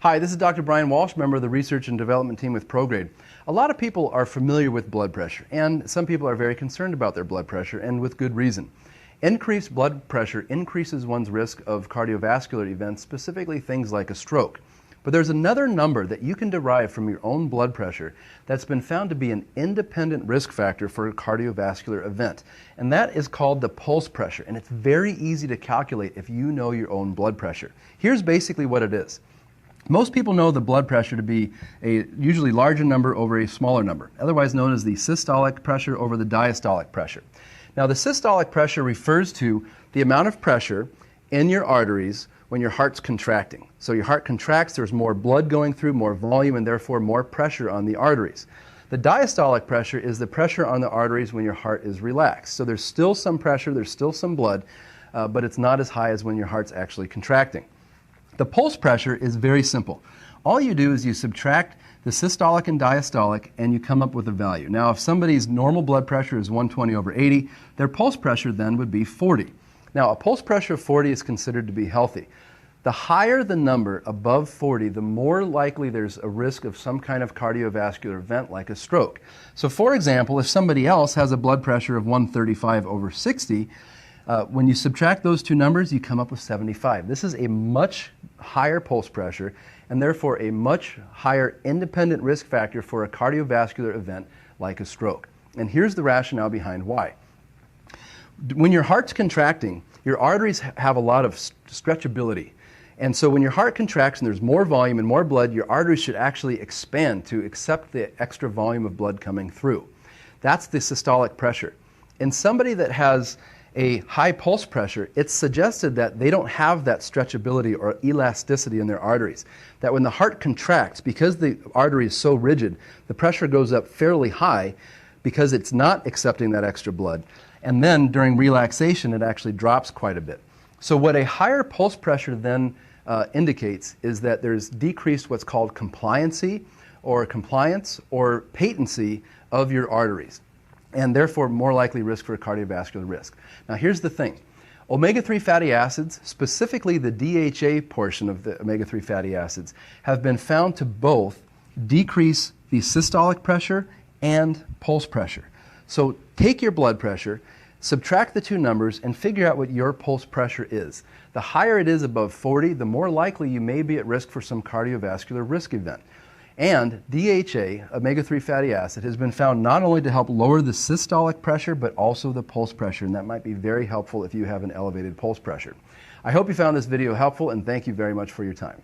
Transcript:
Hi, this is Dr. Brian Walsh, member of the research and development team with ProGrade. A lot of people are familiar with blood pressure, and some people are very concerned about their blood pressure, and with good reason. Increased blood pressure increases one's risk of cardiovascular events, specifically things like a stroke. But there's another number that you can derive from your own blood pressure that's been found to be an independent risk factor for a cardiovascular event. And that is called the pulse pressure. And it's very easy to calculate if you know your own blood pressure. Here's basically what it is. Most people know the blood pressure to be a usually larger number over a smaller number, otherwise known as the systolic pressure over the diastolic pressure. Now, the systolic pressure refers to the amount of pressure in your arteries when your heart's contracting. So your heart contracts, there's more blood going through, more volume, and therefore more pressure on the arteries. The diastolic pressure is the pressure on the arteries when your heart is relaxed. So there's still some pressure, there's still some blood, but it's not as high as when your heart's actually contracting. The pulse pressure is very simple. All you do is you subtract the systolic and diastolic and you come up with a value. Now, if somebody's normal blood pressure is 120/80, their pulse pressure then would be 40. Now, a pulse pressure of 40 is considered to be healthy. The higher the number above 40, the more likely there's a risk of some kind of cardiovascular event like a stroke. So, for example, if somebody else has a blood pressure of 135/60, when you subtract those two numbers, you come up with 75. This is a much higher pulse pressure and therefore a much higher independent risk factor for a cardiovascular event like a stroke. And here's the rationale behind why. When your heart's contracting, your arteries have a lot of stretchability. And so when your heart contracts and there's more volume and more blood, your arteries should actually expand to accept the extra volume of blood coming through. That's the systolic pressure. In somebody that has a high pulse pressure, it's suggested that they don't have that stretchability or elasticity in their arteries. That when the heart contracts, because the artery is so rigid, the pressure goes up fairly high because it's not accepting that extra blood. And then during relaxation, it actually drops quite a bit. So what a higher pulse pressure then indicates is that there's decreased what's called compliance or patency of your arteries, and therefore more likely risk for a cardiovascular risk. Now here's the thing. Omega-3 fatty acids, specifically the DHA portion of the omega-3 fatty acids, have been found to both decrease the systolic pressure and pulse pressure. So take your blood pressure, subtract the two numbers, and figure out what your pulse pressure is. The higher it is above 40, the more likely you may be at risk for some cardiovascular risk event. And DHA, omega-3 fatty acid, has been found not only to help lower the systolic pressure, but also the pulse pressure, and that might be very helpful if you have an elevated pulse pressure. I hope you found this video helpful, and thank you very much for your time.